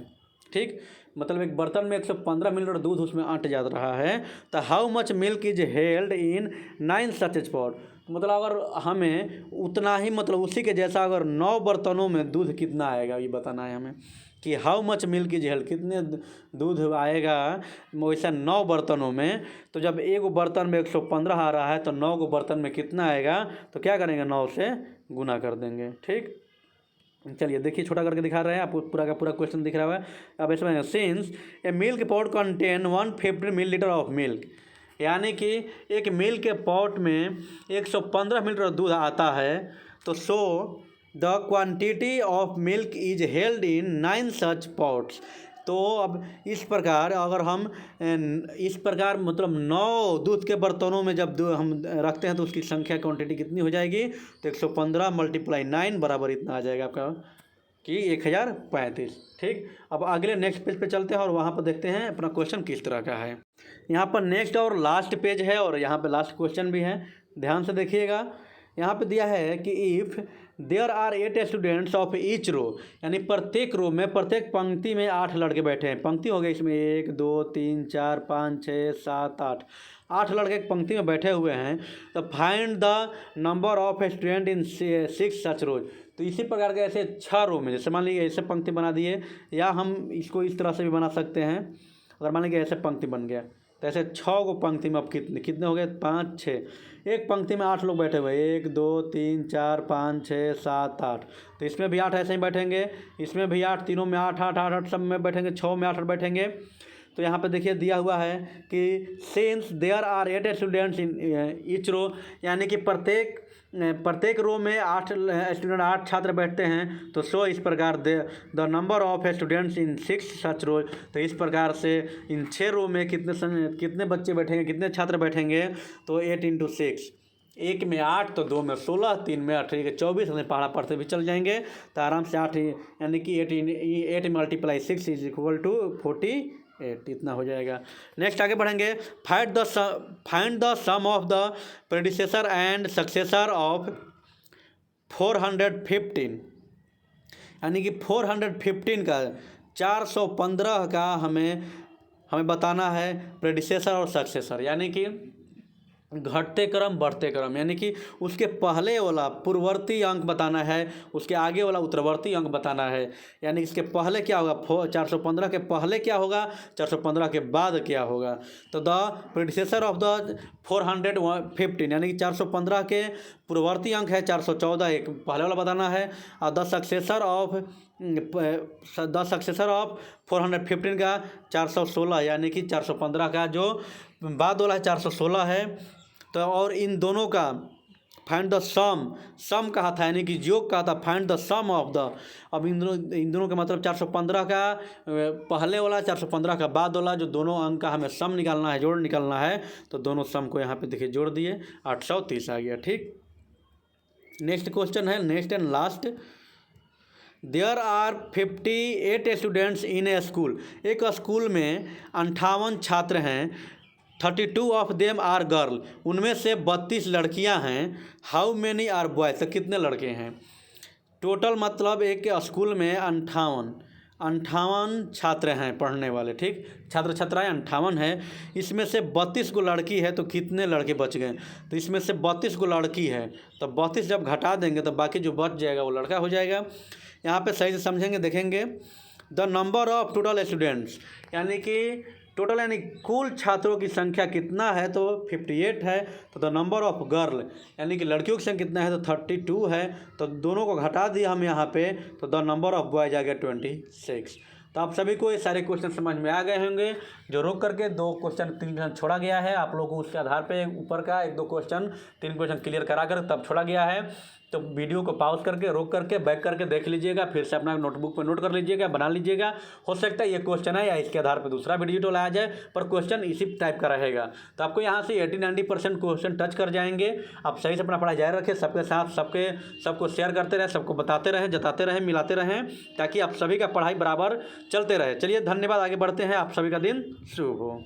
ठीक, मतलब एक बर्तन में 115 मिलीलीटर दूध उसमें अट जा रहा है। तो how much milk is held in 9 such pot, मतलब अगर हमें उतना ही, मतलब उसी के जैसा अगर 9 बर्तनों में दूध कितना आएगा ये बताना है हमें, कि how much milk is held, कितने दूध आएगा वैसा 9 बर्तनों में। तो जब एक बर्तन में 115 आ रहा है तो 9 को बर्तन में कितना आएगा, तो क्या करेंगे 9 से गुना कर देंगे। ठीक, चलिए देखिए छोटा करके दिखा रहे हैं आपको, पूरा का पूरा क्वेश्चन दिख रहा है। अब इसमें since A milk pot contain 150 millilitre of milk, यानी कि एक मिल्क के पॉट में 115 मिलीलीटर दूध आता है, तो so the quantity of milk is held in 9 such pots. तो अब इस प्रकार अगर हम इस प्रकार मतलब 9 दूध के बर्तनों में जब हम रखते हैं तो उसकी संख्या क्वांटिटी कितनी हो जाएगी, तो 115 × 9 बराबर इतना आ जाएगा आपका कि 1035। ठीक, अब अगले नेक्स्ट पेज पे चलते हैं और वहाँ पर देखते हैं अपना क्वेश्चन किस तरह का है। यहाँ पर नेक्स्ट और लास्ट पेज है, और यहाँ पर लास्ट क्वेश्चन भी है, ध्यान से देखिएगा। यहाँ पे दिया है कि if there are 8 students of each row, यानी प्रत्येक रो में प्रत्येक पंक्ति में 8 लड़के बैठे हैं। पंक्ति हो गई इसमें 1 2 3 4 5 6 7 8 लड़के एक पंक्ति में बैठे हुए हैं। तो find the number of student in 6 सच रोज। तो इसी प्रकार के ऐसे 6 रो में, जैसे मान लीजिए ऐसे पंक्ति बना दिए, या हम इसको इस तरह से भी बना सकते हैं। अगर मान लीजिए ऐसे पंक्ति बन गया तो ऐसे 6 को पंक्ति में अब कितने हो गए 5 6, एक पंक्ति में 8 लोग बैठे हुए, 1 2 3 4 5 6 7 8। तो इसमें भी 8 ऐसे ही बैठेंगे, इसमें भी 8, तीनों में 8 8 8 8 सब में बैठेंगे, 6 में 8 8 बैठेंगे। तो यहाँ पे देखिए दिया हुआ है कि since there are 8 students in each row, यानी कि प्रत्येक रो में 8 स्टूडेंट 8 छात्र बैठते हैं। तो सो इस प्रकार the number of students in 6 सच रो, तो इस प्रकार से इन 6 रो में कितने बच्चे बैठेंगे, कितने छात्र बैठेंगे, तो 8 × 6, एक में 8 तो 2 में 16, 3 में 8, 24, अपने पहाड़ा पढ़ते भी चल जाएंगे तो आराम से 8, यानी कि 8 × 6 = 42। 8 इतना हो जाएगा। नेक्स्ट आगे बढ़ेंगे। Find the sum of the predecessor and successor of 415, यानी कि 415 का 415 का हमें बताना है प्रेडिसेसर और सक्सेसर, यानी कि घटते क्रम बढ़ते क्रम, यानी कि उसके पहले वाला पूर्ववर्ती अंक बताना है, उसके आगे वाला उत्तरवर्ती अंक बताना है। यानी इसके पहले क्या होगा, 415 के पहले क्या होगा, 415 के बाद क्या होगा। तो द प्रेडिसेसर ऑफ द 415, यानी कि 415 के पूर्ववर्ती अंक है 414, एक पहले वाला बताना है। और द सक्सेसर ऑफ 415 का 416, यानी कि 415 का जो बाद वाला है 416 है। तो और इन दोनों का फाइंड द सम कहा था, यानी कि योग कहा था, find the sum of the. अब इन दोनों का मतलब 415 का पहले वाला 415 का बाद वाला जो दोनों अंक का हमें सम निकालना है, जोड़ निकालना है। तो दोनों सम को यहाँ पे देखिए जोड़ दिए, 830 आ गया। ठीक, नेक्स्ट क्वेश्चन है, next and last. There are 58 students in a school. एक स्कूल में 58 छात्र हैं। 32 ऑफ देम आर गर्ल, उनमें से 32 लड़कियां हैं। हाउ मेनी आर बॉयज, तो कितने लड़के हैं। टोटल मतलब एक स्कूल में 58 छात्र हैं पढ़ने वाले। ठीक, छात्र छात्राएँ 58 हैं। इसमें से 32 को लड़की है, तो कितने लड़के बच गए। तो इसमें से 32 को लड़की है, तो 32 जब घटा देंगे तो बाकी जो बच जाएगा वो लड़का हो जाएगा। यहाँ पे सही से समझेंगे, देखेंगे। The number of total students, यानी कि टोटल यानी कुल छात्रों की संख्या कितना है, तो 58 है। तो द नंबर ऑफ गर्ल, यानी कि लड़कियों की संख्या कितना है, तो 32 है। तो दोनों को घटा दिया हम यहाँ पे, तो द नंबर ऑफ बॉयज आ गया 26। तो आप सभी को ये सारे क्वेश्चन समझ में आ गए होंगे। जो रोक करके 2 क्वेश्चन 3 क्वेश्चन छोड़ा गया है, आप लोगों को उसके आधार पे ऊपर का 1-2 क्वेश्चन 3 क्वेश्चन क्लियर करा कर तब छोड़ा गया है। तो वीडियो को पॉज करके, रोक करके, बैक करके देख लीजिएगा, फिर से अपना नोटबुक पर नोट कर लीजिएगा, बना लीजिएगा। हो सकता है ये क्वेश्चन है या इसके आधार पर दूसरा वीडियो लाया जाए, पर क्वेश्चन इसी टाइप का रहेगा। तो आपको यहाँ से 80-90% क्वेश्चन टच कर जाएंगे। आप सही से अपना पढ़ाई जारी रखें, सबके साथ सबको शेयर करते रहें, सबको बताते रहें, जताते रहें, मिलाते रहें, ताकि आप सभी का पढ़ाई बराबर चलते रहे। चलिए धन्यवाद, आगे बढ़ते हैं। आप सभी का दिन शुभ हो।